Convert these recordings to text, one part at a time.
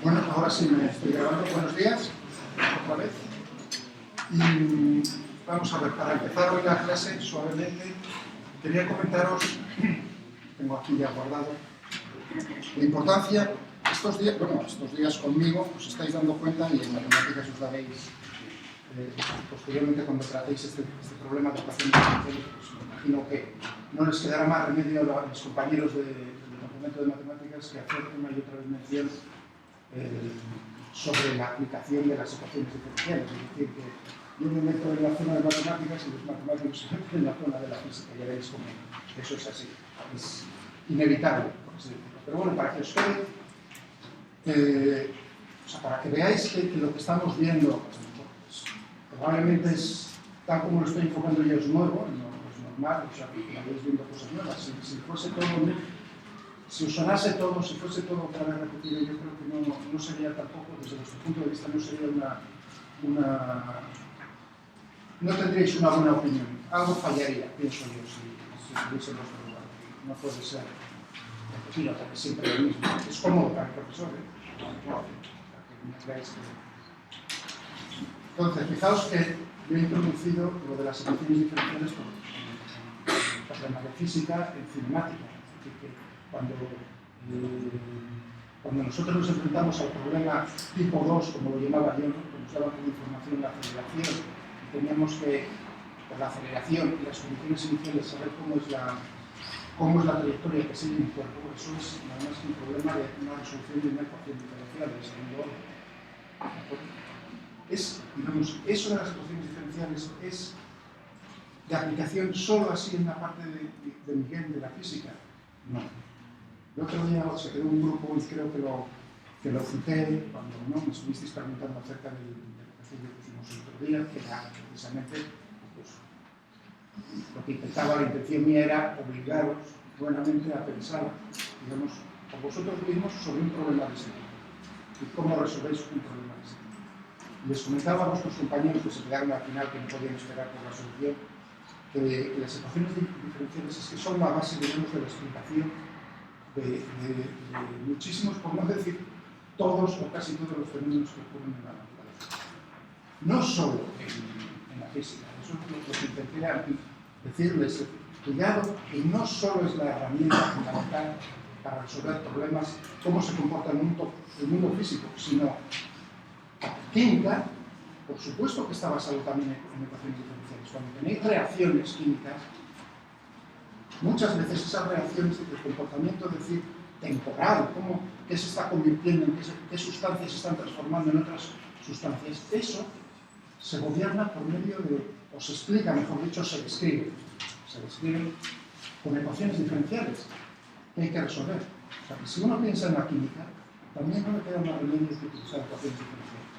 Bueno, ahora sí me estoy grabando. Buenos días, otra vez. Y vamos a ver, para empezar hoy la clase, suavemente, quería comentaros, tengo aquí ya guardado, la importancia, estos días conmigo os estáis dando cuenta, y en matemáticas os daréis, posteriormente cuando tratéis este problema de ecuaciones diferenciales, pues me imagino que no les quedará más remedio a los compañeros del departamento de matemáticas que hacer una y otra vez mención sobre la aplicación de las ecuaciones diferenciales. Es decir, que yo me meto en la zona de matemáticas y los matemáticos se meten en la zona de la física. Ya veréis cómo eso es así. Es inevitable, por así decirlo. Pero bueno, para que os quede, para que veáis que lo que estamos viendo pues, probablemente es tal como lo estoy enfocando yo, es nuevo, no es normal, que vayáis viendo cosas nuevas. Si fuese todo si os sonase todo, si fuese todo otra vez repetido, yo creo que no sería tampoco, desde vuestro punto de vista, no sería no tendríais una buena opinión. Algo fallaría, pienso yo, si estuviese en vuestro lugar. No puede ser repetido, porque siempre lo mismo. Es cómodo para el profesor, Entonces, fijaos que yo he introducido lo de las ecuaciones diferenciales por problemas de física en cinemática. Es decir, que cuando nosotros nos enfrentamos al problema tipo 2, como lo llamaba yo, que nos daba como información la aceleración, y teníamos que, por la aceleración y las condiciones iniciales, saber cómo es la trayectoria que sigue un cuerpo, eso es nada más que un problema de una resolución de una ecuación diferencial del segundo orden. Digamos, eso de las ecuaciones diferenciales es de aplicación solo así en la parte de Miguel de la física. No. El otro día se quedó un grupo, y creo que lo cité cuando me estuvisteis preguntando acerca de la educación que pusimos el otro día, que era precisamente pues, lo que intentaba, la intención mía era obligaros buenamente a pensar, digamos, por vosotros mismos sobre un problema de ese tipo y cómo resolvéis un problema de ese tipo. Les comentaba a vuestros compañeros que se quedaron al final, que no podían esperar por la solución, que las ecuaciones diferenciales es que son la base, digamos, de la explicación de muchísimos, por no decir todos o casi todos los fenómenos que ocurren en la naturaleza. No solo en la física, eso es lo que intenté decirles, cuidado, que no solo es la herramienta fundamental para resolver problemas, cómo se comporta el mundo físico, sino química, por supuesto que está basado también en ecuaciones diferenciales. Cuando tenéis reacciones químicas, muchas veces esas reacciones de comportamiento, es decir, temporal, qué se está convirtiendo, en qué sustancias se están transformando en otras sustancias, eso se gobierna por medio o se explica, mejor dicho, se describe con ecuaciones diferenciales que hay que resolver. O sea, que si uno piensa en la química, también no le queda más remedio que utilizar ecuaciones diferenciales.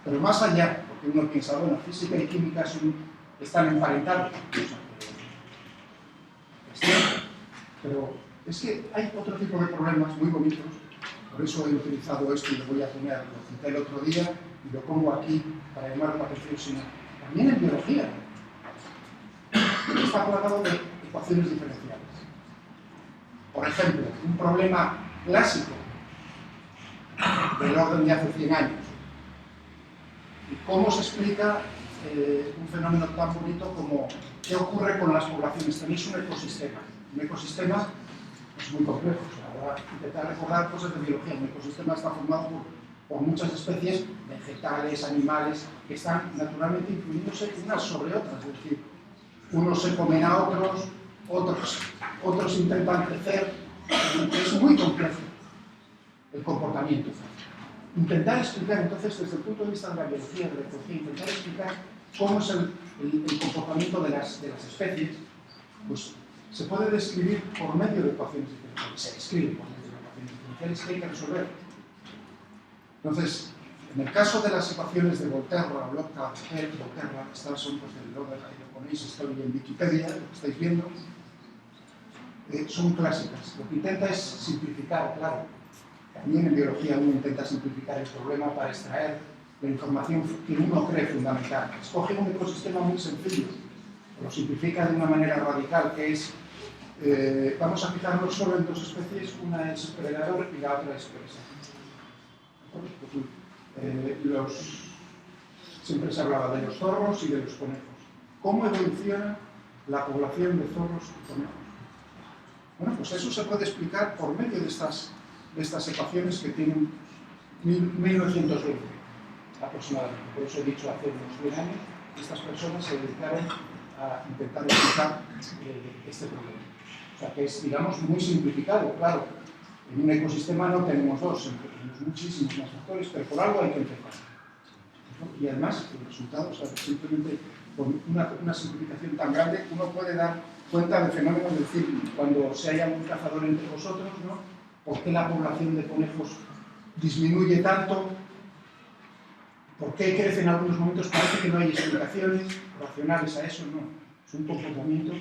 Pero más allá, porque uno piensa, bueno, física y química están emparentados. Pero es que hay otro tipo de problemas muy bonitos, por eso he utilizado esto y lo voy a poner, lo cité el otro día y lo pongo aquí para llamar la atención, sino también en biología. Está plagado de ecuaciones diferenciales. Por ejemplo, un problema clásico del orden de hace 100 años. ¿Y cómo se explica un fenómeno tan bonito como qué ocurre con las poblaciones? Tenéis un ecosistema. Un ecosistema es muy complejo. Ahora intentar recordar cosas de biología. Un ecosistema está formado por muchas especies vegetales, animales, que están naturalmente influyéndose unas sobre otras. Es decir, unos se comen a otros intentan crecer. Es muy complejo el comportamiento. Intentar explicar, entonces, desde el punto de vista de la biología, de la ecología, intentar explicar cómo es el comportamiento de las especies, pues se puede describir por medio de ecuaciones diferenciales. Se describe por medio de ecuaciones diferenciales que hay que resolver. Entonces, en el caso de las ecuaciones de Volterra, Volterra, estas son pues, del orden, ahí lo ponéis, estoy en Wikipedia, lo que estáis viendo, son clásicas. Lo que intenta es simplificar, claro. También en biología uno intenta simplificar el problema para extraer la información que uno cree fundamental. Escoge un ecosistema muy sencillo, lo simplifica de una manera radical, que es, vamos a fijarnos solo en dos especies, una es predador y la otra es presa. Siempre se hablaba de los zorros y de los conejos. ¿Cómo evoluciona la población de zorros y conejos? Bueno, pues eso se puede explicar por medio de estas ecuaciones que tienen 1920 aproximadamente. Por eso he dicho hace unos 10 años, estas personas se dedicaron a intentar explicar este problema. O sea, que es, digamos, muy simplificado. Claro, en un ecosistema no tenemos dos, tenemos muchísimos más factores, pero por algo hay que empezar. Y además, el resultado, o sea, simplemente con una simplificación tan grande, uno puede dar cuenta de fenómenos, es decir, cuando se haya un cazador entre vosotros, ¿no? ¿Por qué la población de conejos disminuye tanto? ¿Por qué crece en algunos momentos? Parece que no hay explicaciones racionales a eso, no. Es un comportamiento,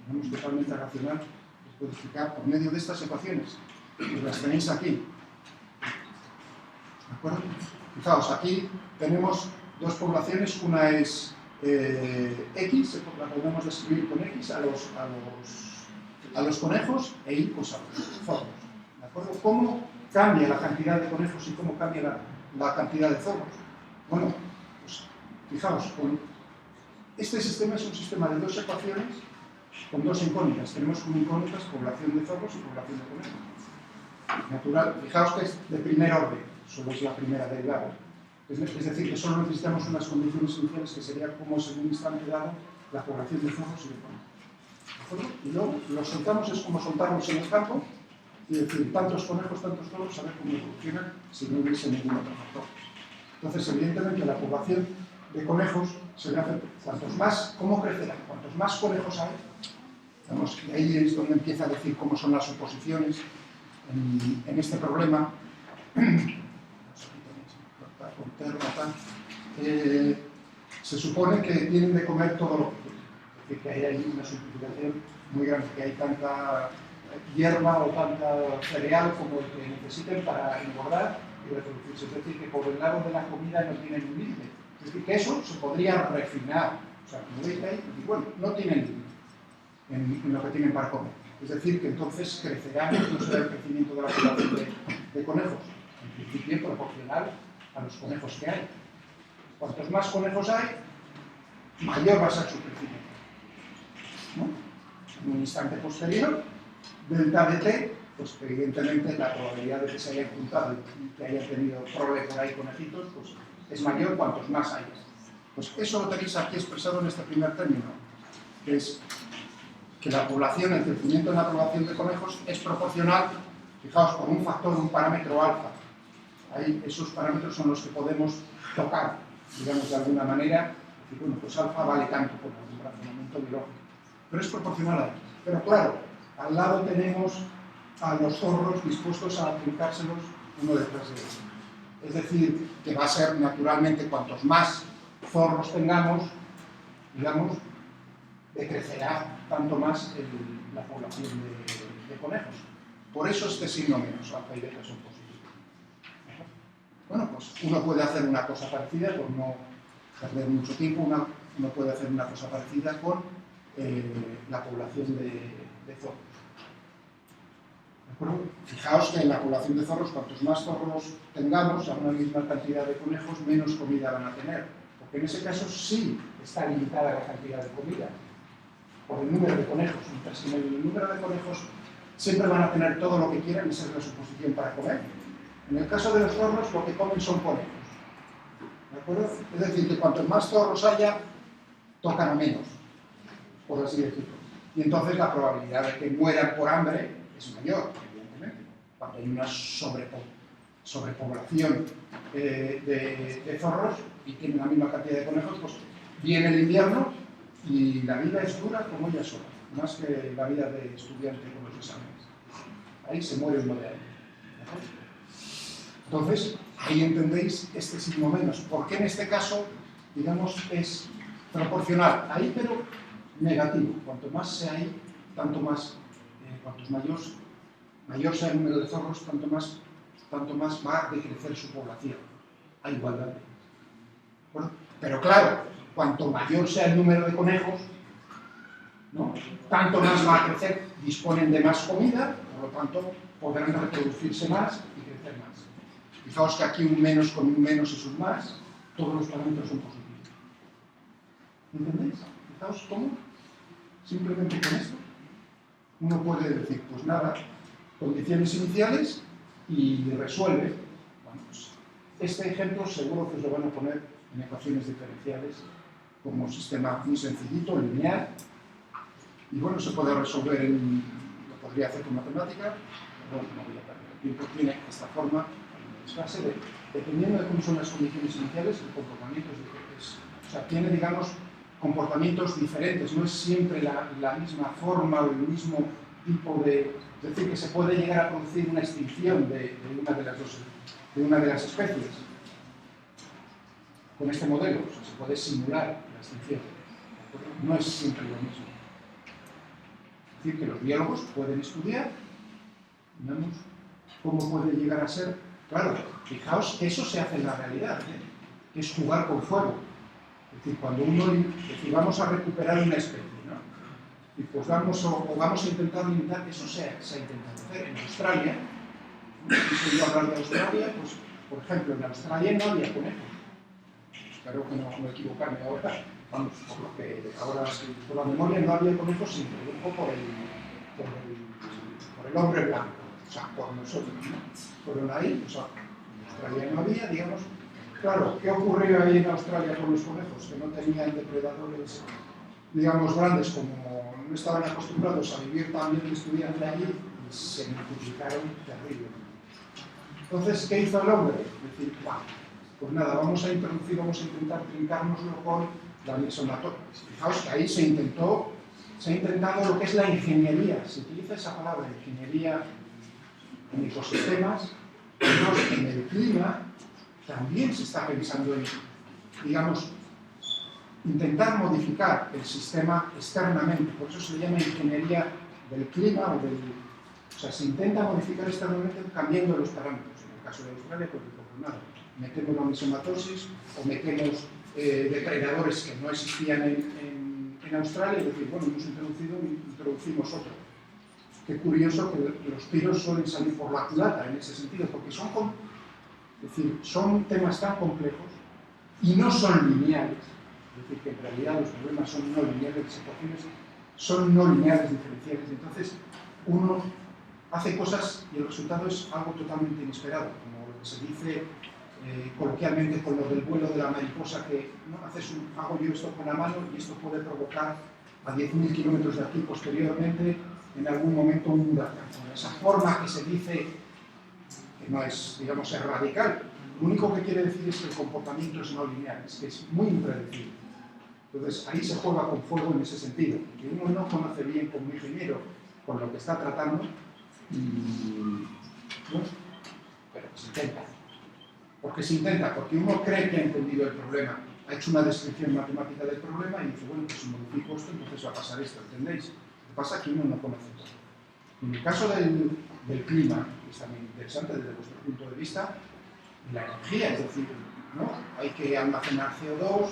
digamos, totalmente racional, que se puede explicar por medio de estas ecuaciones. Y las tenéis aquí. ¿De acuerdo? Fijaos, aquí tenemos dos poblaciones, una es X, la podemos describir con X a los conejos e Y pues a los zorros. ¿De acuerdo? ¿Cómo cambia la cantidad de conejos y cómo cambia la cantidad de zorros? Bueno, pues fijaos, este sistema es un sistema de dos ecuaciones con dos incógnitas. Tenemos como incógnitas población de zorros y población de conejos. Natural, fijaos que es de primer orden, solo es la primera derivada. Es decir, que solo necesitamos unas condiciones iniciales que sería como es en un instante dado la población de zorros y de conejos. ¿De acuerdo? Y luego los soltamos, es como soltarlos en el campo y decir tantos conejos, tantos zorros, a ver cómo evolucionan si no hubiese ningún otro factor. Entonces, evidentemente, la población de conejos se ve afectada. Cuantos más, ¿cómo crecerán? Cuantos más conejos hay, digamos, y ahí es donde empieza a decir cómo son las suposiciones en este problema. Se supone que tienen de comer todo lo que quieren. Es decir, que hay una simplificación muy grande, que hay tanta hierba o tanta cereal como el que necesiten para engordar y reproducirse. Es decir, que por el lado de la comida no tienen un límite. Es decir, que eso se podría refinar. O sea, como veis ahí, bueno, no tienen límite en lo que tienen para comer. Es decir, que entonces crecerá, no será el crecimiento de la población de conejos, en principio proporcional a los conejos que hay. Cuantos más conejos hay, mayor va a ser su crecimiento. ¿No? En un instante posterior, delta de t, pues evidentemente la probabilidad de que se hayan juntado y que hayan tenido prole por ahí conejitos, pues es mayor cuantos más haya. Pues eso lo tenéis aquí expresado en este primer término, que es que la población, el crecimiento en la población de conejos es proporcional, fijaos, con un factor, un parámetro alfa. Ahí esos parámetros son los que podemos tocar, digamos, de alguna manera, y bueno, pues alfa vale tanto por un razonamiento biológico, pero es proporcional a X. Pero claro, al lado tenemos a los zorros dispuestos a aplicárselos uno detrás de otro. Es decir, que va a ser naturalmente cuantos más zorros tengamos, digamos, decrecerá tanto más la población de conejos. Por eso este signo menos, alfa y beta son positivos. Bueno, pues uno puede hacer una cosa parecida, por no perder mucho tiempo, uno puede hacer una cosa parecida con la población de zorros. ¿De acuerdo? Fijaos que en la población de zorros, cuantos más zorros tengamos a una misma cantidad de conejos, menos comida van a tener. Porque en ese caso sí está limitada la cantidad de comida por el número de conejos. Mientras que en el número de conejos siempre van a tener todo lo que quieran, esa es la suposición para comer. En el caso de los zorros, lo que comen son conejos. ¿De acuerdo? Es decir, que cuantos más zorros haya, tocan a menos, por así decirlo. Y entonces la probabilidad de que mueran por hambre es mayor, evidentemente. Cuando hay una sobrepoblación de zorros y tienen la misma cantidad de conejos, pues viene el invierno y la vida es dura como ella sola, más que la vida de estudiante con los exámenes. Ahí se muere uno de ahí. Entonces, ahí entendéis este signo menos. Porque en este caso, digamos, es proporcional. Ahí, pero negativo. Cuanto más sea ahí, tanto más, cuantos mayor sea el número de zorros, tanto más va a decrecer su población. A igualdad. Bueno, pero claro, cuanto mayor sea el número de conejos, ¿no?, tanto más va a crecer, disponen de más comida, por lo tanto podrán reproducirse más y crecer más. Fijaos que aquí un menos con un menos es un más, todos los parámetros son positivos. ¿Entendéis? Fijaos cómo, simplemente con esto, uno puede decir, pues nada, condiciones iniciales y resuelve. Bueno, pues este ejemplo seguro que os lo van a poner en ecuaciones diferenciales como un sistema muy sencillito, lineal, y bueno, se puede resolver lo podría hacer con matemática, pero bueno, no voy a perder el tiempo, tiene esta forma, dependiendo de cómo son las condiciones iniciales, el comportamiento es diferente. O sea, tiene, digamos, comportamientos diferentes, no es siempre la misma forma o el mismo tipo de... Es decir, que se puede llegar a producir una extinción de una de las especies. Con este modelo, o sea, se puede simular la extinción. No es siempre lo mismo. Es decir, que los biólogos pueden estudiar, digamos, cómo puede llegar a ser. Claro, fijaos que eso se hace en la realidad, que es jugar con fuego. Es decir, cuando vamos a recuperar una especie, ¿no? Y pues vamos a intentar limitar, eso se ha intentado hacer en Australia. Si yo hablar de Australia, pues, por ejemplo, en Australia no había conejos. Espero que no equivocarme ahora. Vamos, por lo que ahora, por la memoria, no había conejos, se introdujo por el hombre blanco, o sea, por nosotros, ¿no? Fueron ahí, o sea, en Australia no había, digamos. Claro, ¿qué ocurrió ahí en Australia con los conejos? Que no tenían depredadores, digamos, grandes, como no estaban acostumbrados a vivir tan bien que estuvieran de allí, y se multiplicaron terriblemente. Entonces, ¿qué hizo el hombre? Decir, pues nada, vamos a intentar trincárnoslo con la mixomatosis. Fijaos que ahí se ha intentado lo que es la ingeniería, se utiliza esa palabra, ingeniería en ecosistemas, en el clima, también se está pensando en, digamos, intentar modificar el sistema externamente, por eso se le llama ingeniería del clima o sea, se intenta modificar externamente cambiando los parámetros. En el caso de Australia, pues nada, metemos la mixomatosis o metemos depredadores que no existían en Australia, es decir, bueno, introducimos otro. Qué curioso que los tiros suelen salir por la culata en ese sentido, porque son temas tan complejos y no son lineales. Es decir, que en realidad los problemas son no lineales, las ecuaciones son no lineales diferenciales. Entonces, uno hace cosas y el resultado es algo totalmente inesperado, como lo que se dice coloquialmente con lo del vuelo de la mariposa, que ¿no? hago yo esto con la mano y esto puede provocar a 10.000 kilómetros de aquí posteriormente en algún momento un huracán. Con esa forma que se dice, que no es, digamos, es radical, lo único que quiere decir es que el comportamiento es no lineal, es que es muy impredecible. Entonces ahí se juega con fuego en ese sentido, que uno no conoce bien como ingeniero con lo que está tratando, ¿no? Pero se intenta. Porque se intenta, porque uno cree que ha entendido el problema, ha hecho una descripción matemática del problema y dice, bueno, pues si modifico esto, entonces va a pasar esto, ¿entendéis? Lo que pasa es que uno no conoce todo. En el caso del clima, que es también interesante desde vuestro punto de vista, la energía, es decir, ¿no? Hay que almacenar CO2,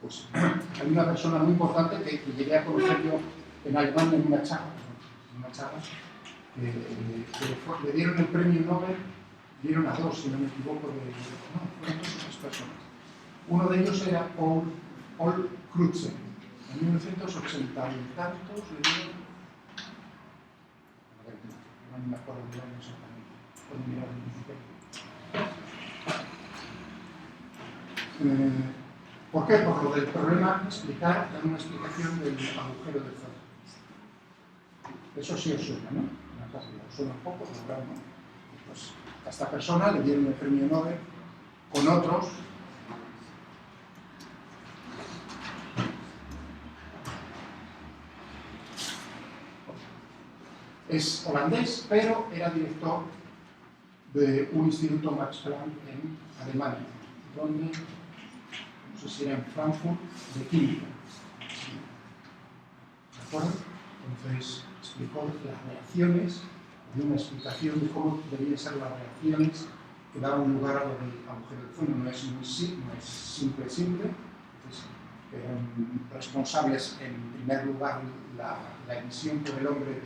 pues hay una persona muy importante que llegué a conocer yo en Alemania en una charla, que le dieron el premio Nobel. Dieron a dos, si no me equivoco, fueron dos o tres personas. Uno de ellos era Paul Crutzen. En 1980 y tantos le dieron... A ver, no me acuerdo del año exactamente. Puedo mirar en Wikipedia. ¿Por qué? Por lo del problema, dar una explicación del agujero del Zorro. Eso sí os suena, ¿no? Os suena un poco, pero claro, no. Pues, a esta persona le dieron el premio Nobel con otros. Es holandés, pero era director de un instituto Max Planck en Alemania, donde, no sé si era en Frankfurt, de química. ¿De acuerdo? Entonces explicó las reacciones, una explicación de cómo deberían ser las reacciones que daban lugar a lo del agujero de ozono. No es simple. Entonces, eran responsables, en primer lugar, la emisión por el hombre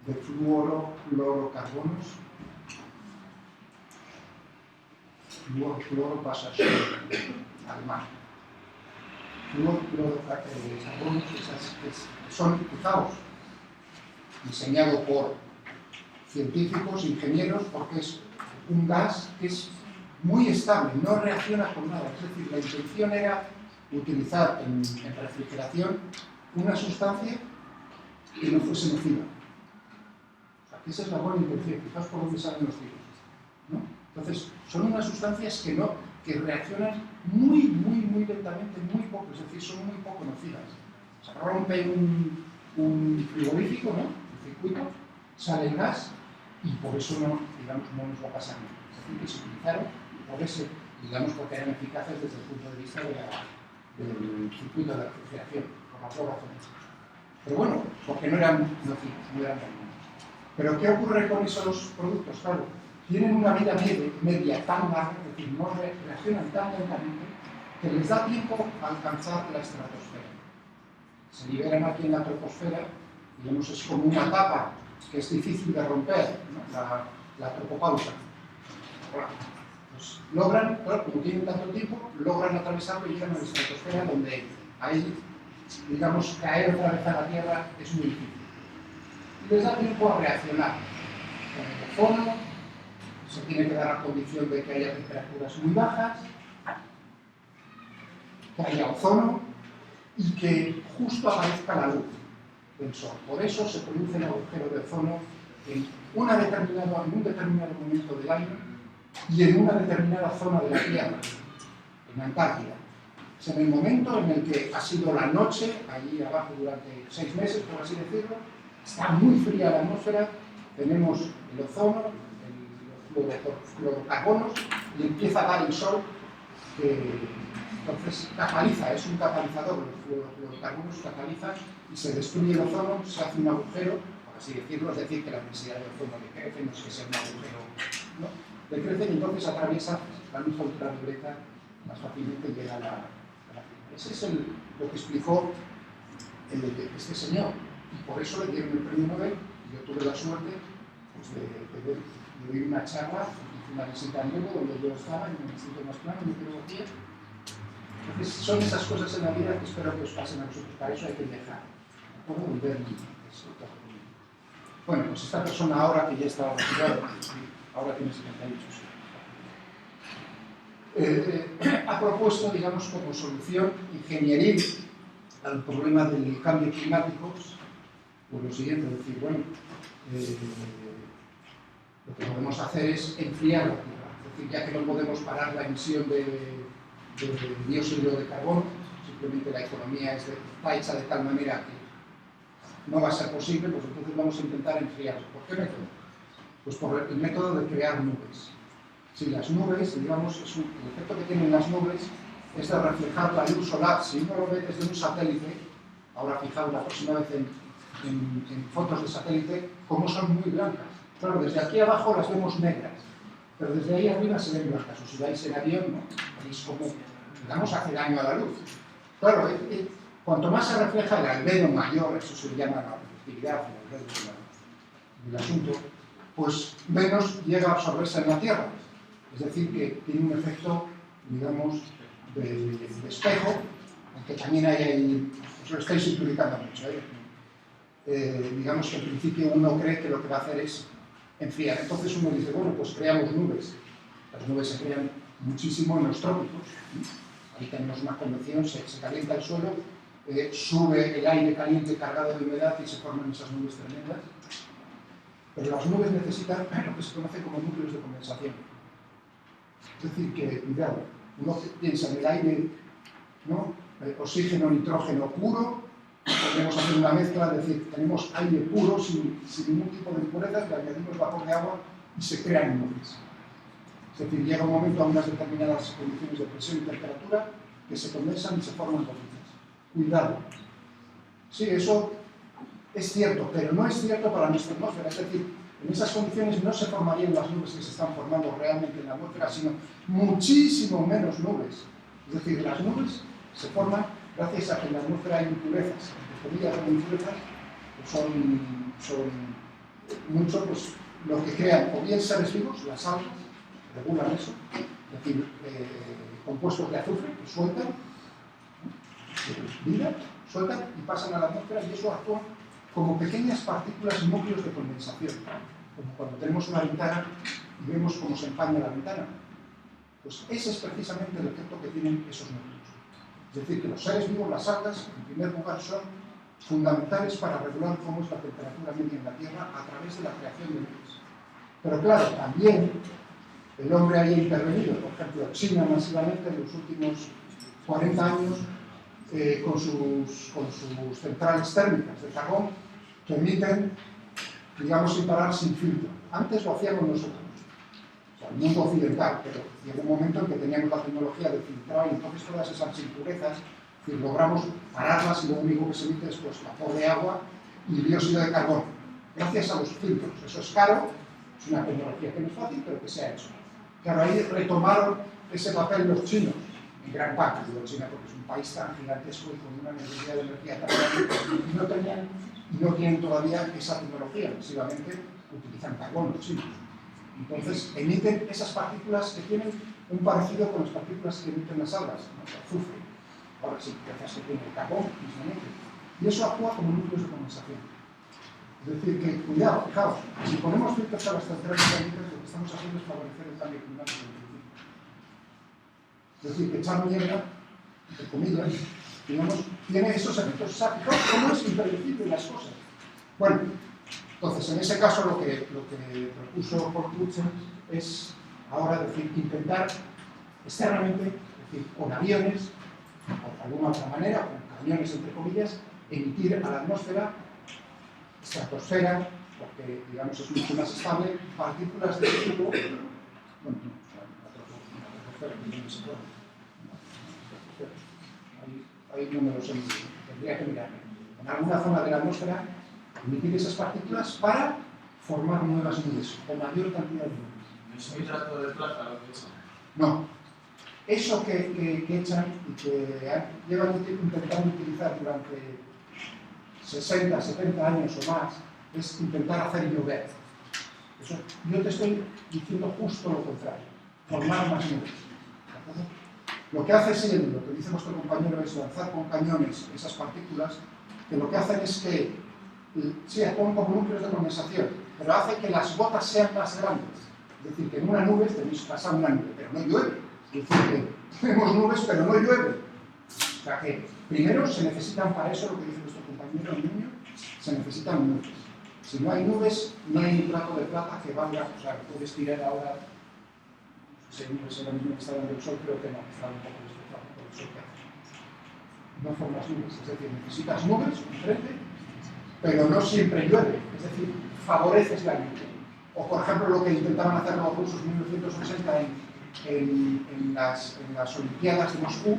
de fluorocarbonos, fluorocloro pasa al mar. Fluorocarbón son, fijaos, diseñado por científicos, ingenieros, porque es un gas que es muy estable, no reacciona con nada. Es decir, la intención era utilizar en refrigeración una sustancia que no fuese nociva. O sea, que esa es la buena intención. Fijaos por dónde salen los tiros, ¿no? Entonces, son unas sustancias que reaccionan muy lentamente, muy poco, es decir, son muy poco nocivas. Se rompe un frigorífico, ¿no? Un circuito, sale el gas y por eso no nos va a pasar nada. Es decir, que se utilizaron por ese, porque eran eficaces desde el punto de vista del circuito de la refrigeración, por las dos razones. Pero bueno, porque no eran nocivos, no eran dañinos. Pero ¿qué ocurre con esos productos? Claro, tienen una vida media tan larga, es decir, no reaccionan tan lentamente, que les da tiempo a alcanzar la estratosfera. Se liberan aquí en la troposfera, digamos, es como una tapa que es difícil de romper, ¿no? La tropopausa. Pues logran, claro, como tienen tanto tiempo, logran atravesarlo y llegan a la estratosfera, donde ahí, digamos, caer otra vez a la Tierra es muy difícil. Y les da tiempo a reaccionar con el ozono. Se tiene que dar la condición de que haya temperaturas muy bajas, que haya ozono y que justo aparezca la luz del Sol. Por eso se produce el agujero de ozono en un determinado momento del año y en una determinada zona de la Tierra, en Antártida. Es en el momento en el que ha sido la noche, allí abajo durante 6 meses, por así decirlo, está muy fría la atmósfera, tenemos el ozono, los fluorocarbonos, y empieza a dar el sol, que entonces cataliza, es un catalizador, los fluorocarbonos catalizan y se destruye el ozono, se hace un agujero, por así decirlo, es decir, que la densidad de ozono decrece, no es que sea un agujero, ¿no? Decrece y entonces atraviesa la luz ultravioleta más fácilmente, llega a la Tierra. Ese es lo que explicó este señor, y por eso le dieron el premio Nobel, y yo tuve la suerte pues, de oír una charla, hice una visita a Nuevo, donde yo estaba, en el Instituto Masplano, en Microbiología. Entonces, son esas cosas en la vida que espero que os pasen a vosotros. Para eso hay que viajar, ¿de acuerdo? Y ver eso. Bueno, pues esta persona ahora que ya estaba retirado, ahora tiene 78 años, ha propuesto, digamos, como solución ingenieril al problema del cambio climático, pues lo siguiente, es decir, bueno, lo que podemos hacer es enfriar la Tierra. Es decir, ya que no podemos parar la emisión de dióxido de carbono, simplemente la economía está hecha de tal manera que no va a ser posible, pues entonces vamos a intentar enfriarlo. ¿Por qué método? Pues por el método de crear nubes. Si las nubes, digamos, el efecto que tienen las nubes es de reflejar la luz solar. Si uno lo ve desde un satélite, ahora fijaos la próxima vez en fotos de satélite, cómo son muy blancas. Claro, desde aquí abajo las vemos negras, pero desde ahí arriba se ven blancas. O si vais en avión, ¿no? Veis cómo, digamos, hace daño a la luz. Claro, cuanto más se refleja el albedo mayor, eso se llama la reflectividad, el albedo del asunto, pues menos llega a absorberse en la Tierra. Es decir, que tiene un efecto, digamos, de espejo, aunque también hay ahí, os lo estáis simplificando mucho, digamos que en principio uno cree que lo que va a hacer es enfriar. Entonces uno dice, bueno, pues creamos nubes. Las nubes se crean muchísimo en los trópicos. Ahí tenemos una convección, se calienta el suelo, sube el aire caliente cargado de humedad y se forman esas nubes tremendas. Pero las nubes necesitan lo que se conoce como núcleos de condensación. Es decir, que, cuidado, uno piensa en el aire, ¿no? Oxígeno, nitrógeno puro, podemos hacer una mezcla, es decir, tenemos aire puro sin ningún tipo de impurezas, le añadimos vapor de agua y se crean nubes. Es decir, llega un momento a unas determinadas condiciones de presión y temperatura que se condensan y se forman gotitas. Cuidado. Sí, eso es cierto, pero no es cierto para nuestra atmósfera. Es decir, en esas condiciones no se formarían las nubes que se están formando realmente en la atmósfera, sino muchísimo menos nubes. Es decir, las nubes se forman gracias a que en la atmósfera hay impurezas. Entre comillas, las impurezas son mucho pues, lo que crean o bien seres vivos, las algas, regulan eso, es decir, compuestos de azufre que sueltan, vida, sueltan y pasan a la atmósfera, y eso actúa como pequeñas partículas y núcleos de condensación, como cuando tenemos una ventana y vemos cómo se empaña la ventana. Pues ese es precisamente el efecto que tienen esos núcleos. Es decir, que los seres vivos, las algas, en primer lugar, son fundamentales para regular cómo es la temperatura media en la Tierra a través de la creación de nubes. Pero claro, también el hombre haya intervenido, por ejemplo, China masivamente en los últimos 40 años con sus centrales térmicas de carbón que emiten, digamos, sin parar, sin filtro. Antes lo hacíamos nosotros, o sea, el mundo occidental, pero llegó un momento en que teníamos la tecnología de filtrar y entonces todas esas impurezas, es decir, logramos pararlas y lo único que se emite es pues, vapor de agua y dióxido de carbono, gracias a los filtros. Eso es caro, es una tecnología que no es fácil, pero que se ha hecho. Claro, ahí retomaron ese papel los chinos, en gran parte, digo China porque es un país tan gigantesco y con una necesidad de energía tan grande, y no tienen todavía esa tecnología, masivamente utilizan carbón los chinos. Entonces emiten esas partículas que tienen un parecido con las partículas que emiten las algas, el azufre. Ahora sí, que tiene el carbón mismamente. Y eso actúa como núcleos de condensación. Es decir, que cuidado, fijaos, si ponemos filtros a las centrales térmicas, lo que estamos haciendo es favorecer el cambio climático. Es decir, que echar mierda, entre comillas, digamos, tiene esos efectos. O sea, fijaos cómo es impredecible las cosas. Bueno, entonces, en ese caso lo que propuso Fortune es ahora decir, intentar externamente, es decir, con aviones, o de alguna otra manera, con cañones entre comillas, emitir a la atmósfera, estratosfera, porque digamos es mucho más estable, partículas de tipo, bueno, ahí no me lo sé, tendría que mirarme. En alguna zona de la atmósfera, emitir esas partículas para formar nuevas nubes, o mayor cantidad de nubes. ¿No es un hidrato de plata lo que echan? No. Eso que echan y que llevan intentando utilizar durante 60, 70 años o más, es intentar hacer llover. Eso, yo te estoy diciendo justo lo contrario, formar más nubes. Lo que hace Siemens, lo que dice nuestro compañero, es lanzar con cañones esas partículas, que lo que hacen es que, sí, actúan como núcleos de condensación, pero hace que las gotas sean más grandes. Es decir, que en una nube tenéis pasar una nube, pero no llueve. Es decir, que tenemos nubes, pero no llueve. O sea que, primero, se necesitan para eso, lo que dice nuestro compañero el niño, se necesitan nubes. Si no hay nubes, no hay un plato de plata que valga, o sea, puedes tirar ahora, según ahora mismo que está dando el sol, creo que no, está un poco destrozado por el sol que hace. No formas nubes, es decir, necesitas nubes, enfrente, pero no siempre llueve, es decir, favoreces la lluvia. O, por ejemplo, lo que intentaban hacer los rusos en 1980 en las Olimpiadas de Moscú,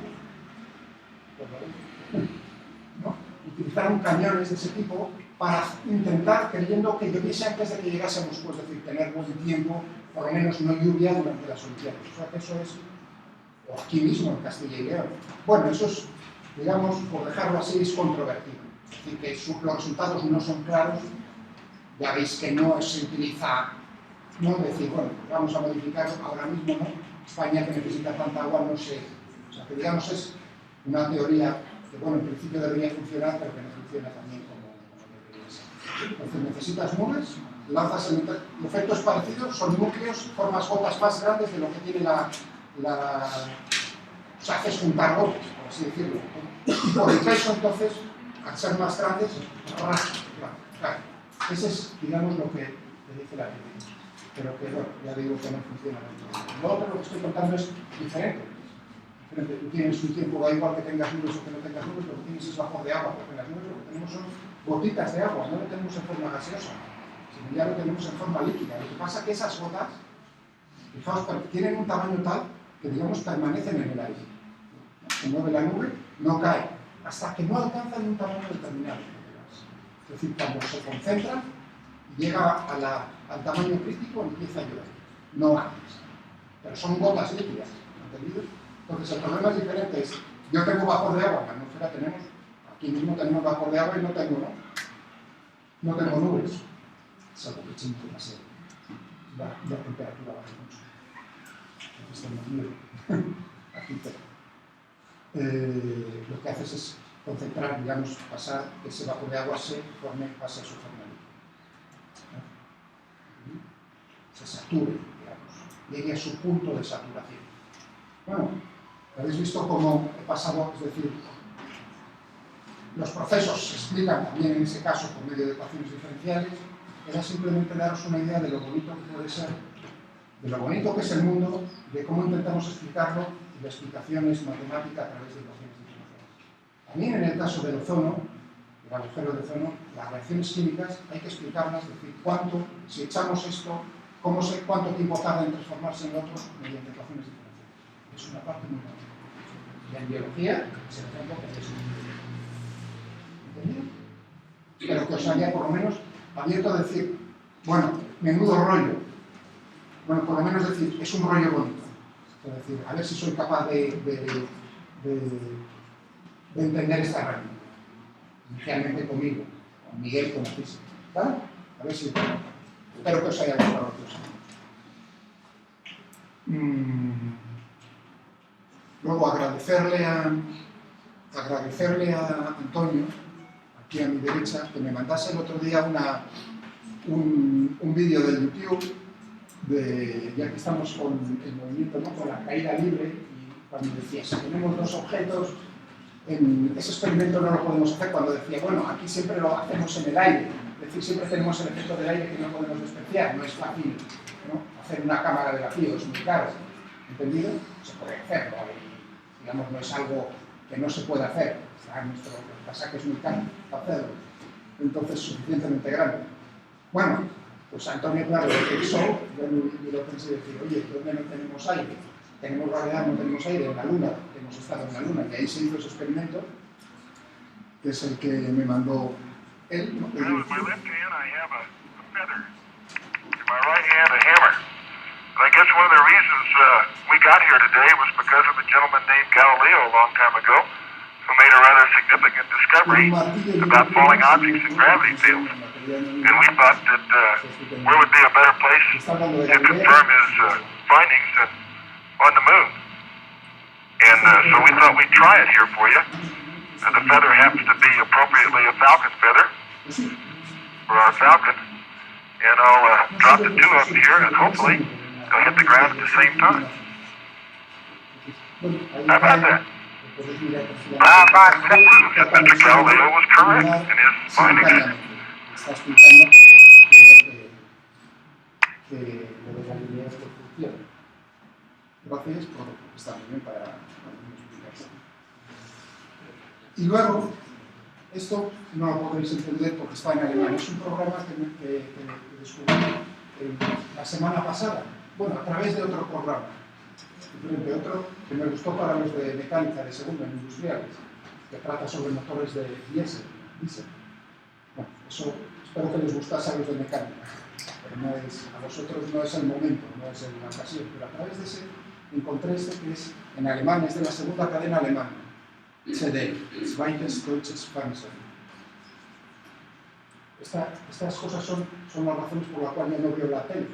¿no? Utilizaron cañones de ese tipo para intentar, creyendo que lloviese antes de que llegase a Moscú, es decir, tener buen tiempo, por lo menos no lluvia durante las Olimpiadas. O sea que eso es, o aquí mismo en Castilla y León. Bueno, eso es, digamos, por dejarlo así, es controvertido. Es decir, que los resultados no son claros. Ya veis que no se utiliza, no decir, bueno, vamos a modificarlo ahora mismo, ¿no? España que necesita tanta agua, no sé. O sea, que digamos es una teoría que, bueno, en principio debería funcionar, pero que no funciona también como debería ser. Entonces necesitas nubes, lanzas el efecto es parecido, son núcleos, formas gotas más grandes de lo que tiene o sea, haces juntar gotas, por así decirlo. Y por el peso, entonces, al ser más grandes, claro. Ese es, digamos, lo que te dice la teoría. Pero que, bueno, ya digo que no funciona. Lo otro, lo que estoy contando es diferente. Tú tienes un tiempo, da igual que tengas nubes o que no tengas nubes, lo que tienes es vapor de agua, porque las nubes lo que tenemos son gotitas de agua, no lo tenemos en forma gaseosa, sino ya lo tenemos en forma líquida. Lo que pasa es que esas gotas, fijaos, tienen un tamaño tal que, digamos, permanecen en el aire. Se mueve la nube, no cae, hasta que no alcanzan un tamaño determinado. Es decir, cuando se concentran y llega al tamaño crítico, empieza a llover. No antes. Pero son gotas líquidas, ¿entendido? Entonces el problema es diferente. Yo tengo vapor de agua, en la atmósfera tenemos, aquí mismo tenemos vapor de agua y no tengo nubes. Salvo que echen demasiado. La temperatura baja mucho. esto no es mío, aquí pero, lo que haces es concentrar, digamos, pasar que ese vapor de agua se forme, pase a su forma líquida, ¿no? Se sature, digamos, llegue a su punto de saturación. Bueno, habéis visto cómo he pasado, es decir, los procesos se explican también en ese caso por medio de ecuaciones diferenciales. Era simplemente daros una idea de lo bonito que puede ser, de lo bonito que es el mundo, de cómo intentamos explicarlo, y la explicación es matemática a través de ecuaciones diferenciales. También en el caso del ozono, del agujero de ozono, las reacciones químicas hay que explicarlas, es decir, cuánto, si echamos esto, cuánto tiempo tarda en transformarse en otro mediante ecuaciones diferenciales. Es una parte muy importante. Y en biología se ejemplo que es ¿entendido? Espero que os haya por lo menos abierto a decir, bueno, menudo rollo. Bueno, por lo menos decir, es un rollo bonito. Es decir, a ver si soy capaz de entender esta herramienta. Inicialmente conmigo, con Miguel, con la física. ¿Vale? A ver si... Espero que os haya gustado. Luego agradecerle a Antonio, aquí a mi derecha, que me mandase el otro día un vídeo de YouTube, ya que estamos con el movimiento, ¿no? Con la caída libre, y cuando decía, si tenemos dos objetos, en ese experimento no lo podemos hacer, cuando decía, bueno, aquí siempre lo hacemos en el aire, es decir, siempre tenemos el efecto del aire que no podemos despreciar, no es fácil, ¿no? Hacer una cámara de vacío, es muy caro, ¿entendido? Se puede hacer, ¿no? Digamos, no es algo que no se puede hacer, nuestro pasaje es muy caro hacerlo, entonces suficientemente grande. Bueno, pues Antonio, claro, lo pensó, yo lo pensé decir, oye, ¿dónde no tenemos aire? Tenemos gravedad, no tenemos aire, en la Luna, que hemos estado en la Luna, y ahí se hizo ese experimento, que es el que me mandó él, ¿no? I guess one of the reasons we got here today was because of a gentleman named Galileo a long time ago, who made a rather significant discovery about falling objects in gravity fields. And we thought that where would be a better place to confirm his findings than on the moon. And so we thought we'd try it here for you. The feather happens to be appropriately a falcon feather for our falcon. And I'll drop the two of them here, and hopefully they'll hit the ground at the same time. How about that? How about that? Mr. Galileo was correct in his findings. Está explicando que lo de Galileo funciona. Gracias por estar muy bien para explicarlo. Y luego, esto no lo podréis entender porque está en alemán. Es un programa que descubrí la semana pasada. Bueno, a través de otro programa, diferente, otro que me gustó para los de mecánica de segunda en industriales, que trata sobre motores de diésel. Bueno, eso espero que les gustase a los de mecánica, pero no es, a vosotros no es el momento, no es la ocasión, pero a través de ese encontré este que es en alemán, es de la segunda cadena alemana, CD, Zweites Deutsches Fernsehen. Estas cosas son las razones por las cuales yo no veo la tele,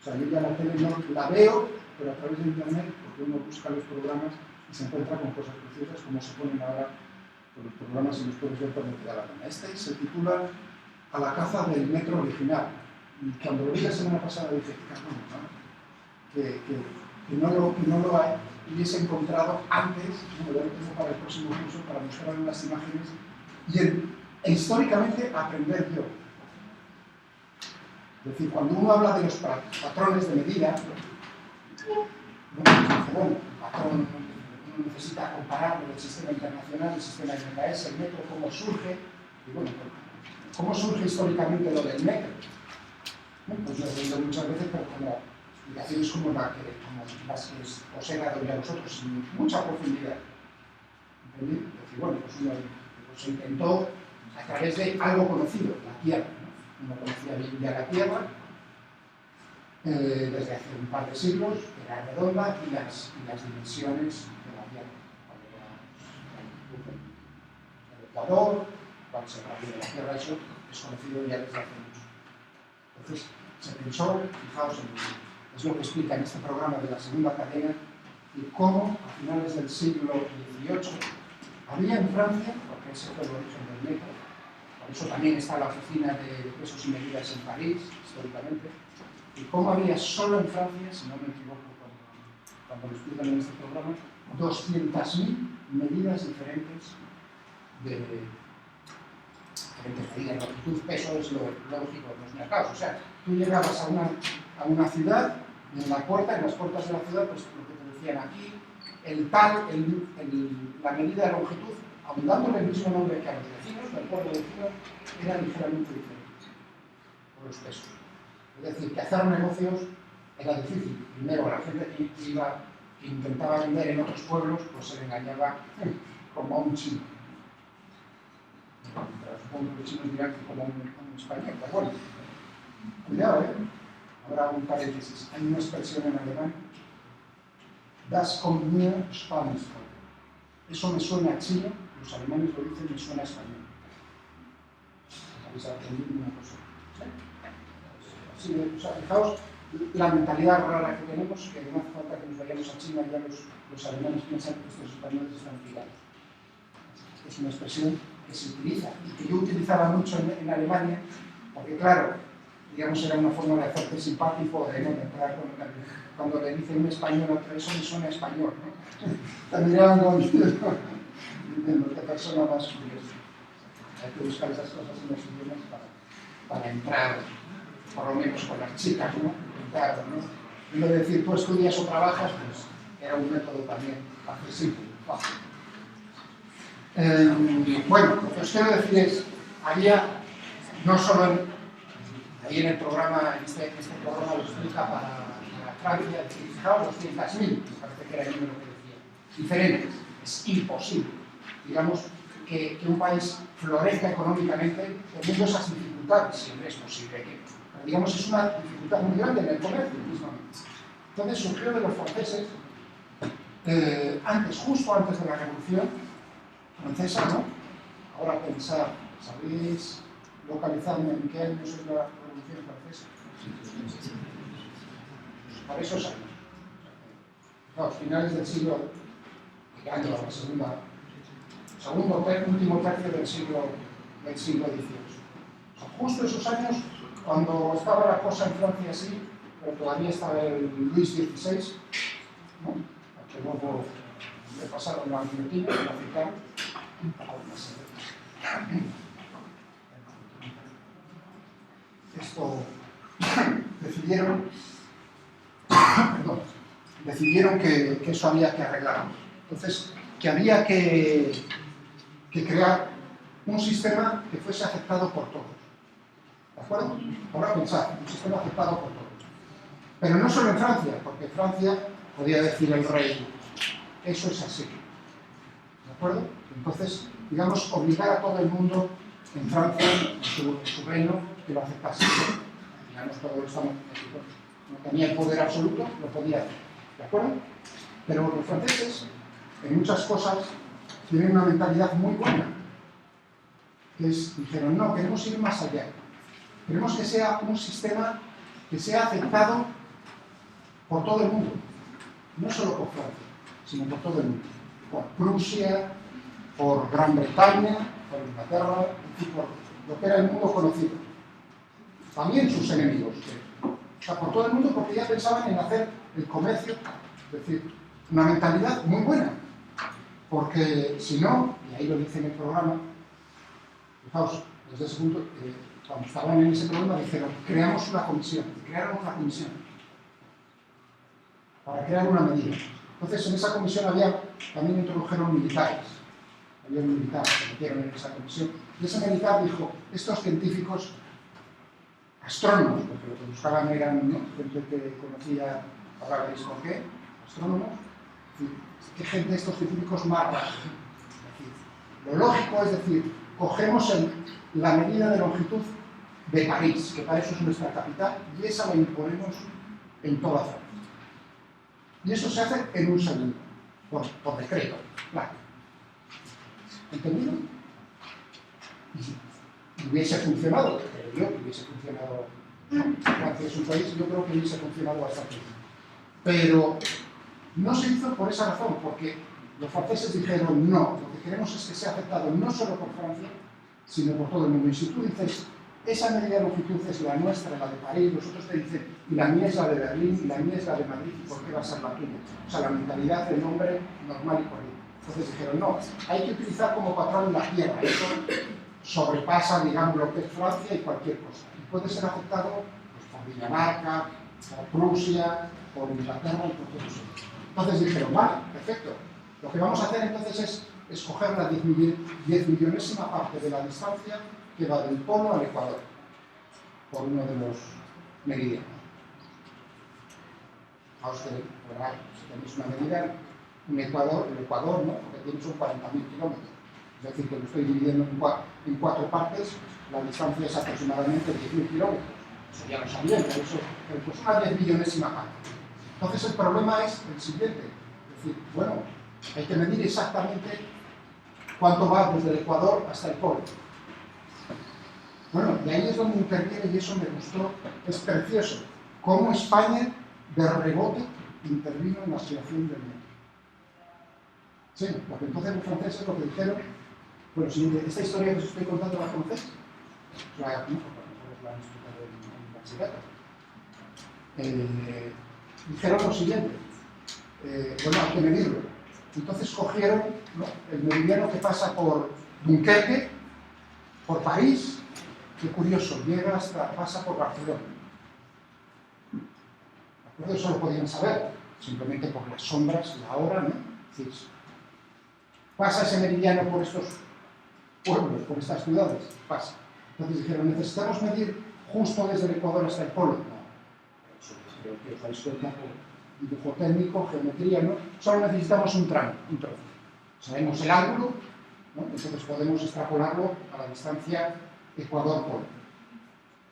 o sea, yo ya la tele no la veo, pero a través de internet, porque uno busca los programas y se encuentra con cosas preciosas como se ponen ahora por los programas y los puedes ver cuando te da la gana. Este se titula A la caza del metro original. Y cuando lo vi la semana pasada dije, caramba, ¿no? que no lo hubiese encontrado antes, bueno, ya lo tengo para el próximo curso, para mostrar unas imágenes e históricamente aprender yo. Es decir, cuando uno habla de los patrones de medida, bueno, el patrón uno necesita compararlo del sistema internacional, el sistema IMKS, el metro, cómo surge, y bueno, cómo surge históricamente lo del metro. Bueno, pues lo he leído muchas veces, pero como explicaciones como las que os he dado ya a vosotros, sin mucha profundidad. ¿Entendí? Es decir, bueno, pues uno se intentó a través de algo conocido, la Tierra, ¿no? Uno conocía bien ya la Tierra, desde hace un par de siglos, que era redonda, y las dimensiones de la Tierra. El Ecuador, cuando se refiere a la Tierra, eso es conocido ya desde hace mucho. Entonces, se pensó, fijaos, es lo que explica en este programa de la segunda cadena, y cómo a finales del siglo XVIII había en Francia, porque ese fue el origen del método, por eso también está la oficina de pesos y medidas en París, históricamente, y cómo había solo en Francia, si no me equivoco cuando lo explican en este programa, 200.000 medidas diferentes de medidas, longitud, peso es lo lógico de los mercados. O sea, tú llegabas a una ciudad y en las puertas de la ciudad, pues lo que te decían aquí, la medida de longitud, aun dándole el mismo nombre que a los vecinos, del pueblo vecino, era ligeramente diferente por los pesos. Es decir, que hacer negocios era difícil. Primero, la gente que intentaba vender en otros pueblos, pues se le engañaba como a un chino. Supongo que los chinos dirán que como un español, pero bueno, cuidado, ahora un paréntesis. Hay una expresión en alemán, das kommt mir Spanisch vor. Eso me suena a chino, los alemanes lo dicen, me suena a español. ¿Habéis aprendido una cosa? ¿Sí? O sea, fijaos la mentalidad rara que tenemos, que no hace falta que nos vayamos a China, ya los alemanes piensan que estos españoles están tirados. Es una expresión que se utiliza y que yo utilizaba mucho en Alemania, porque claro, digamos, era una forma de hacerte simpático, de no entrar cuando le dicen un español a otro, eso me suena a español, ¿no? Te miraban como diciendo, qué persona más curiosa. Hay que buscar esas cosas en los idiomas para entrar, por lo menos con las chicas, ¿no? Claro, ¿no? En vez de decir, tú estudias o trabajas, pues era un método también accesible, fácil. Bueno, lo que os quiero decir es, había, no solo ahí en el programa, este programa lo explica para Francia, fijaos, 200.000, me parece que era el número que decía, diferentes. Es imposible, digamos, que un país florezca económicamente teniendo esas dificultades, siempre es posible que, pero digamos, es una dificultad muy grande en el comercio mismamente. Entonces surgió de los franceses, justo antes de la Revolución Francesa, ¿no? Ahora pensar, ¿sabéis localizarme en qué años es la Revolución Francesa? Por esos años. Claro, finales del siglo, llegando a la último tercio del siglo XVIII. O sea, justo esos años, cuando estaba la cosa en Francia así, pero todavía estaba el Luis XVI, ¿no? Que luego le pasaron la guillotina, el africano. Esto decidieron que eso había que arreglarlo. Entonces, que había que crear un sistema que fuese aceptado por todos. ¿De acuerdo? Ahora pensad, un sistema aceptado por todos. Pero no solo en Francia, porque Francia podía decir el rey, eso es así. ¿De acuerdo? Entonces, digamos, obligar a todo el mundo en Francia, en su reino, que lo aceptase. Digamos, todo esto no tenía el poder absoluto, lo podía hacer. ¿De acuerdo? Pero los franceses, en muchas cosas, tienen una mentalidad muy buena. Dijeron, no, queremos ir más allá. Queremos que sea un sistema que sea aceptado por todo el mundo. No solo por Francia, sino por todo el mundo. Por Prusia, por Gran Bretaña, por Inglaterra, por lo que era el mundo conocido. También sus enemigos. O sea, por todo el mundo, porque ya pensaban en hacer el comercio, es decir, una mentalidad muy buena. Porque si no, y ahí lo dice en el programa, fijaos, desde ese punto, cuando estaban en ese programa dijeron, crearon una comisión para crear una medida. Entonces en esa comisión también introdujeron militares. Había un militar que metieron en esa comisión. Y ese militar dijo, estos científicos, astrónomos, porque lo que buscaban eran, ¿no?, gente que conocía, ahora veréis por qué, astrónomos, ¿qué gente estos científicos más raros? Lo lógico es decir, cogemos la medida de longitud de París, que para eso es nuestra capital, y esa la imponemos en toda Francia. Y eso se hace en un segundo, por decreto, claro. ¿Entendido? Y hubiese funcionado, creo yo que hubiese funcionado Francia es un país, yo creo que ahí se ha funcionado bastante bien. Pero no se hizo por esa razón, porque los franceses dijeron no, lo que queremos es que sea aceptado no solo por Francia, sino por todo el mundo. Y si tú dices, esa media longitud es la nuestra, la de París, los otros te dicen, y la mía es la de Berlín, y la mía es la de Madrid, ¿y por qué va a ser la tuya? O sea, la mentalidad del hombre normal y corriente. Entonces dijeron, no, hay que utilizar como patrón la tierra, eso sobrepasa, digamos, lo que es Francia y cualquier cosa. Y puede ser aceptado pues, por Dinamarca, por Prusia, por Inglaterra y por todos ellos. Entonces dijeron, vale, perfecto. Lo que vamos a hacer entonces es escoger la 10 millonésima parte de la distancia que va del polo al Ecuador, por uno de los meridianos. Fijaos que, si tenéis una medida, el Ecuador, ¿no? Porque tiene son 40.000 kilómetros. Es decir, que lo estoy dividiendo en cuatro partes, la distancia es aproximadamente 10.000 kilómetros. Eso ya lo sabían, pero eso pues una 10 millonésima parte. Entonces el problema es el siguiente. Es decir, bueno, hay que medir exactamente cuánto va desde el Ecuador hasta el polo. Bueno, y ahí es donde interviene, y eso me gustó, es precioso, cómo España de rebote intervino en la creación del mundo. Sí, porque entonces los franceses lo que dijeron fue lo siguiente, esta historia que os estoy contando la conocéis, la han explicado en el bachillerato. Dijeron lo siguiente, bueno, hay que medirlo. Entonces cogieron, ¿no?, el meridiano que pasa por Dunkerque, por París, qué curioso, llega hasta, pasa por Barcelona. ¿De acuerdo? Eso lo podían saber, simplemente por las sombras, la hora, ¿no? Sí. Pasa ese meridiano por estos pueblos, por estas ciudades, pasa. Entonces dijeron, necesitamos medir justo desde el Ecuador hasta el polo. No, eso creo que os dais cuenta por dibujo técnico, geometría, ¿no? Solo necesitamos un tramo, un trozo. Sabemos el ángulo, ¿no? Entonces podemos extrapolarlo a la distancia Ecuador-polo.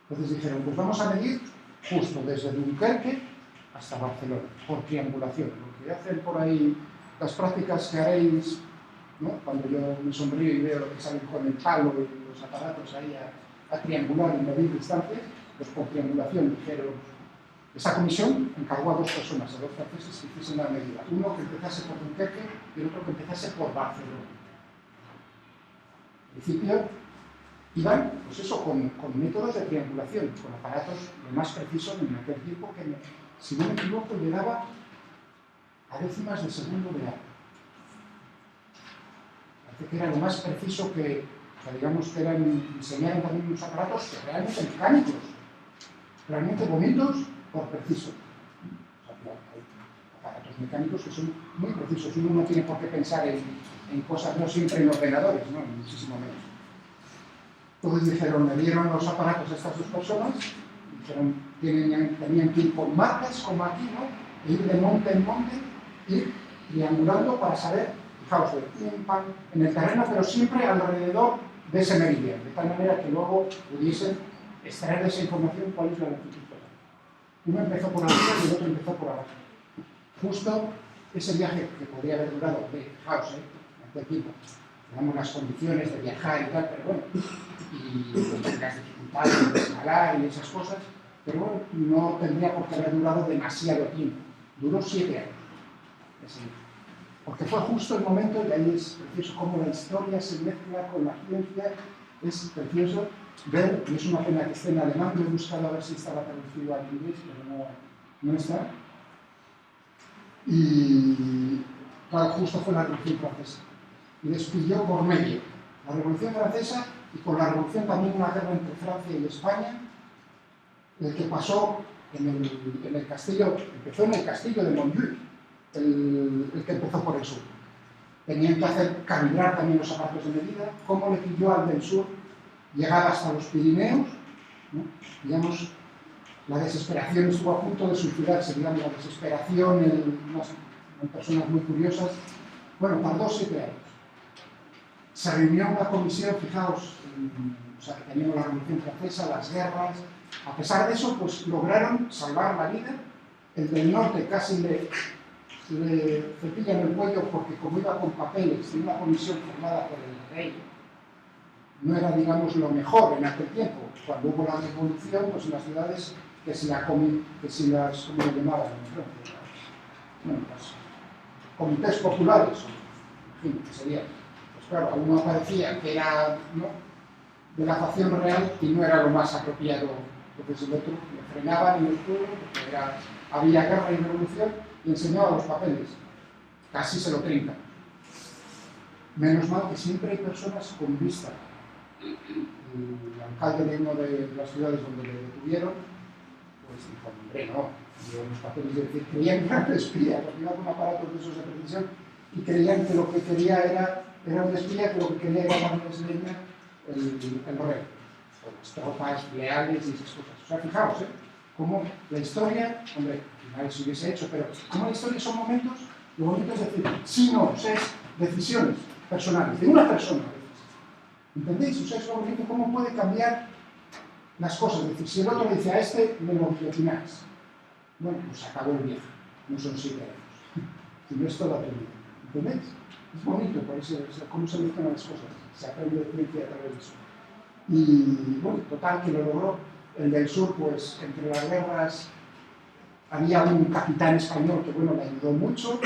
Entonces dijeron, pues vamos a medir justo desde Dunkerque hasta Barcelona, por triangulación. Lo que hacen por ahí, las prácticas que haréis, ¿no?, cuando yo me sonrío y veo lo que salen con el palo y los aparatos ahí a triangular y medir distancias, pues por triangulación dijeron, esa comisión encargó a dos personas, a dos franceses que hiciesen la medida. Uno que empezase por Dunkerque y el otro que empezase por Barcelona. Al principio iban, pues eso, con métodos de triangulación, con aparatos lo más precisos en aquel tiempo que, si no me equivoco, llegaba a décimas de segundo de agua. Parece que era lo más preciso que, o sea, digamos que enseñaron también unos aparatos que realmente mecánicos, realmente bonitos por preciso. O sea, claro, hay aparatos mecánicos que son muy precisos. Uno no tiene por qué pensar en cosas, no siempre en ordenadores, ¿no?, muchísimo menos. Entonces dijeron, me dieron los aparatos a estas dos personas, dijeron, tenían que ir con marcas, como aquí, ¿no?, e ir de monte en monte, ir triangulando para saber, fijaos, en el terreno, pero siempre alrededor de ese meridiano, de tal manera que luego pudiesen extraer de esa información cuál es la longitud total. Uno empezó por arriba y el otro empezó por abajo. Justo ese viaje que podría haber durado, fijaos, en aquel tiempo, digamos las condiciones de viajar y tal, pero bueno, y las dificultades de escalar y esas cosas, pero bueno, no tendría por qué haber durado demasiado tiempo. Duró 7 años. Porque fue justo el momento, y ahí es precioso cómo la historia se mezcla con la ciencia, es precioso ver, y es una pena que esté en alemán, lo he buscado a ver si estaba traducido al inglés, pero no está. Y claro, justo fue la Revolución Francesa. Y despidió por medio la Revolución Francesa y con la Revolución también una guerra entre Francia y España, el que pasó en el castillo, empezó en el castillo de Montjuïc, el que empezó por el sur. Tenían que calibrar también los aparatos de medida, cómo le pilló al del sur, llegaba hasta los Pirineos, ¿no? Digamos, la desesperación estuvo a punto de suicidarse, digamos, la desesperación, unas personas muy curiosas. Bueno, tardó 7 años. Se reunió una comisión, fijaos, o sea, que teníamos la Revolución Francesa, las guerras. A pesar de eso, pues lograron salvar la vida. El del norte casi le cepillan el cuello porque como iba con papeles, tenía una comisión formada por el rey, no era, digamos, lo mejor en aquel tiempo. Cuando hubo la revolución, pues en las ciudades que si las, ¿cómo lo llamaban? Bueno, pues, comités populares, en fin, que sería, pues claro, a uno parecía que era, ¿no?, de la facción real y no era lo más apropiado. Entonces el otro le frenaban en el pueblo porque había guerra y revolución y enseñaba los papeles. Casi se lo trincan. Menos mal que siempre hay personas con vista. El alcalde de una de las ciudades donde le detuvieron, pues dijo, hombre, no, dio los papeles, es decir, creían que era un espía, porque iba con aparatos de esos de precisión y creían que lo que quería era un espía, que lo que quería era darles leña el rey, con las tropas leales y esas cosas. O sea, fijaos, cómo la historia, hombre, al final se hubiese hecho, pero cómo la historia son momentos, lo bonito es decir, sí, no, o sea, es decisiones personales, de una persona. ¿Entendéis? O sea, es lo bonito, cómo puede cambiar las cosas. Es decir, si el otro dice a este, me lo guillotináis. Bueno, pues acabó el viaje, no son 7 años, sino es todo aprendido. ¿Entendéis? Es bonito, por eso, cómo se mencionan las cosas, se aprende de ciencia a través de eso. Y bueno, total, que lo logró. El del sur, pues entre las guerras había un capitán español que, bueno, le ayudó mucho,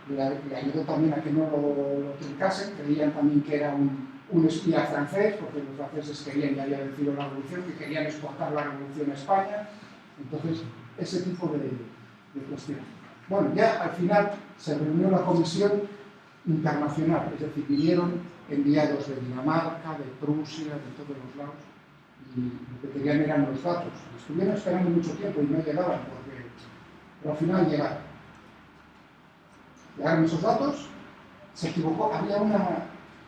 le ayudó también a que no lo trincasen, creían también que era un espía francés, porque los franceses querían, ya había vencido la revolución, que querían exportar la revolución a España. Entonces, ese tipo de cuestiones. Bueno, ya al final se reunió la comisión internacional, es decir, vinieron enviados de Dinamarca, de Prusia, de todos los lados, y lo que querían eran los datos. Estuvieron esperando mucho tiempo y no llegaban, pero al final llegaron. Llegaron esos datos, se equivocó, había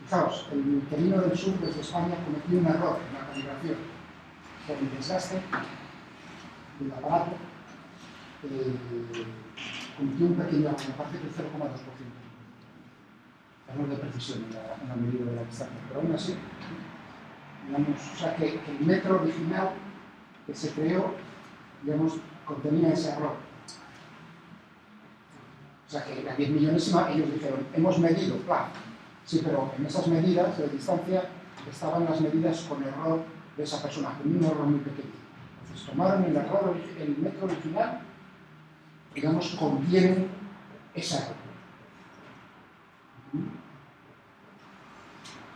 fijaos, el interino del sur desde España cometió un error en la calibración por el desastre del aparato, cometió un pequeño error, me parece que el 0,2%. Error de precisión en la medida de la distancia, pero aún así, digamos, o sea que el metro original que se creó, digamos, contenía ese error. O sea que la 10 millonésima, ellos dijeron, hemos medido, claro, sí, pero en esas medidas de distancia estaban las medidas con error de esa persona, con un error muy pequeño. Entonces tomaron el error, el metro original, digamos, contiene ese error.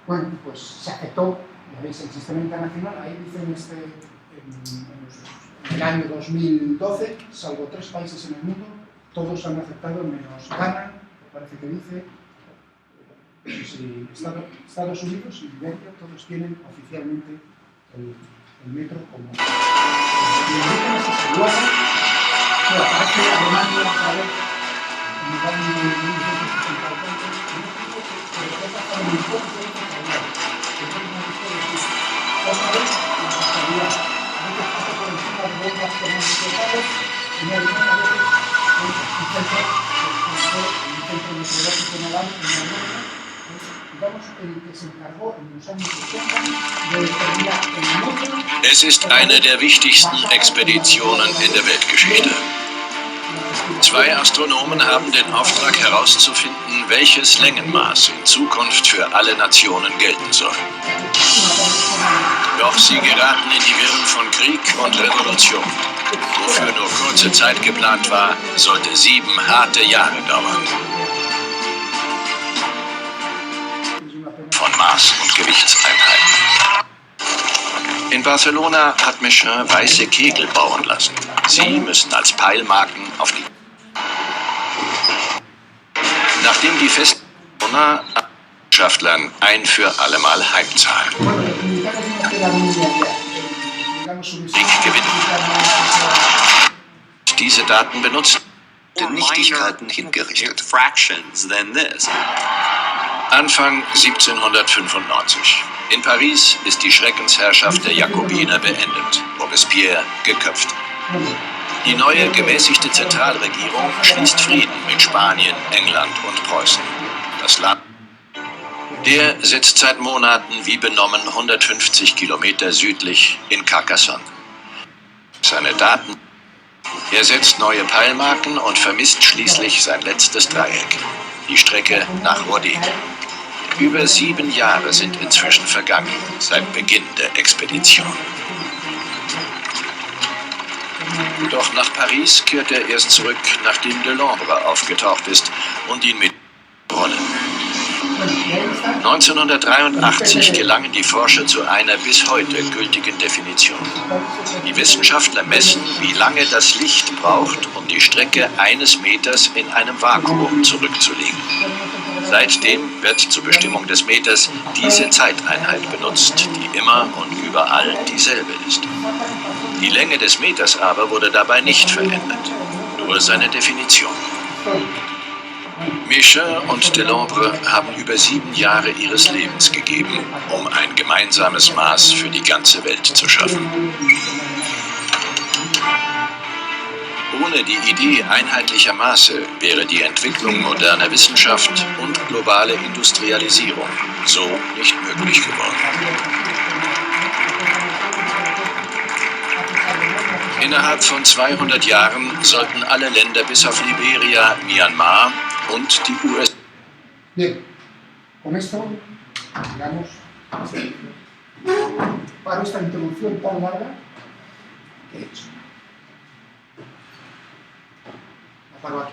Bueno, pues se aceptó, ya veis, el sistema internacional, ahí dicen en el año 2012, salvo 3 países en el mundo, todos han aceptado, menos Ghana, me parece que dice, Estados Unidos y Liberia, todos tienen oficialmente el metro como... El metro es ese lugar, o sea, aparece Alemania otra vez, en el año 1984, pero ¿qué pasa en el mundo? Otra vez, la casualidad. A veces pasa por encima de otras comunidades y no hay muchas veces un centro meteorológico en el año, digamos, el que se encargó en los años 80 de determinar el número. Es ist eine der wichtigsten Expeditionen in der Weltgeschichte. 2 Astronomen haben den Auftrag herauszufinden, welches Längenmaß in Zukunft für alle Nationen gelten soll. Doch sie geraten in die Wirren von Krieg und Revolution. Wofür nur kurze Zeit geplant war, sollte 7 harte Jahre dauern. Von Maß- und Gewichtseinheiten. In Barcelona hat Michelin weiße Kegel bauen lassen. Sie müssen als Peilmarken auf die... Nachdem die Wissenschaftlern ein für allemal heimzahlen. Krieg gewinnen. Diese Daten benutzt Nichtigkeiten hingerichtet. Anfang 1795. In Paris ist die Schreckensherrschaft der Jakobiner beendet, Robespierre geköpft. Die neue gemäßigte Zentralregierung schließt Frieden mit Spanien, England und Preußen. Das Land, der sitzt seit Monaten wie benommen 150 Kilometer südlich in Carcassonne. Seine Daten. Er setzt neue Peilmarken und vermisst schließlich sein letztes Dreieck, die Strecke nach Rodez. Über 7 Jahre sind inzwischen vergangen, seit Beginn der Expedition. Doch nach Paris kehrt er erst zurück, nachdem Delambre aufgetaucht ist und ihn mit rollen. 1983 gelangen die Forscher zu einer bis heute gültigen Definition. Die Wissenschaftler messen, wie lange das Licht braucht, um die Strecke eines Meters in einem Vakuum zurückzulegen. Seitdem wird zur Bestimmung des Meters diese Zeiteinheit benutzt, die immer und überall dieselbe ist. Die Länge des Meters aber wurde dabei nicht verändert, nur seine Definition. Michelin und Delambre haben über 7 Jahre ihres Lebens gegeben, um ein gemeinsames Maß für die ganze Welt zu schaffen. Ohne die Idee einheitlicher Maße wäre die Entwicklung moderner Wissenschaft und globale Industrialisierung so nicht möglich geworden. Innerhalb von 200 Jahren sollten alle Länder bis auf Liberia, Myanmar und die USA. Bien, con esto, digamos, para esta introducción tan larga que he hecho. La paro aquí.